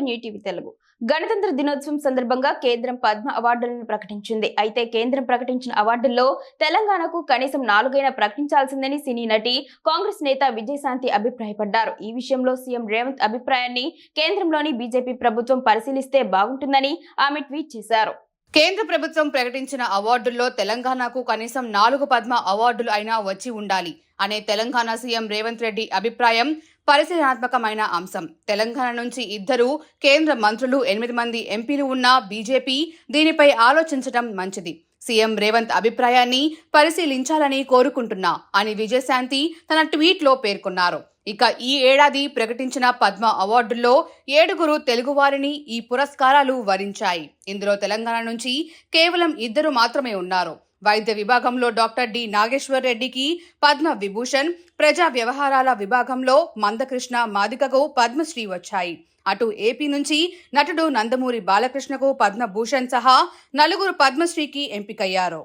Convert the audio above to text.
New TV Telugu. గణతంత్ర దినోత్సవం సందర్భంగా కేంద్రం పద్మ అవార్డులను ప్రకటించింది. అయితే కేంద్రం ప్రకటించిన అవార్డుల్లో తెలంగాణకు కనీసం 4 ప్రకటించాల్సిందని సినీ నటి, కాంగ్రెస్ నేత విజయశాంతి అభిప్రాయపడ్డారు. ఈ విషయంలో సీఎం రేవంత్ అభిప్రాయాన్ని కేంద్రంలోని బీజేపీ ప్రభుత్వం పరిశీలిస్తే బాగుంటుందని ఆమె ట్వీట్ చేశారు. కేంద్ర ప్రభుత్వం ప్రకటించిన అవార్డుల్లో తెలంగాణకు కనీసం 4 పద్మ అవార్డులు అయినా వచ్చి ఉండాలి అనే తెలంగాణ సీఎం రేవంత్ రెడ్డి అభిప్రాయం పరిశీలనాత్మకమైన అంశం. తెలంగాణ నుంచి 2 కేంద్ర మంత్రులు, 8 మంది ఎంపీలు ఉన్న బీజేపీ దీనిపై ఆలోచించడం మంచిది. సీఎం రేవంత్ అభిప్రాయాన్ని పరిశీలించాలని కోరుకుంటున్నా అని విజయశాంతి తన ట్వీట్లో పేర్కొన్నారు. ఇక ఈ ఏడాది ప్రకటించిన పద్మ అవార్డుల్లో 7 తెలుగువారిని ఈ పురస్కారాలు వరించాయి. ఇందులో తెలంగాణ నుంచి కేవలం 2 మాత్రమే ఉన్నారు. వైద్య విభాగంలో డాక్టర్ డి నాగేశ్వర్ రెడ్డికి పద్మ విభూషణ్, ప్రజా వ్యవహారాల విభాగంలో మందకృష్ణ మాదికకు పద్మశ్రీ వచ్చాయి. అటు ఏపీ నుంచి నటుడు నందమూరి బాలకృష్ణకు పద్మభూషణ్ సహా 4 పద్మశ్రీకి ఎంపికయ్యారు.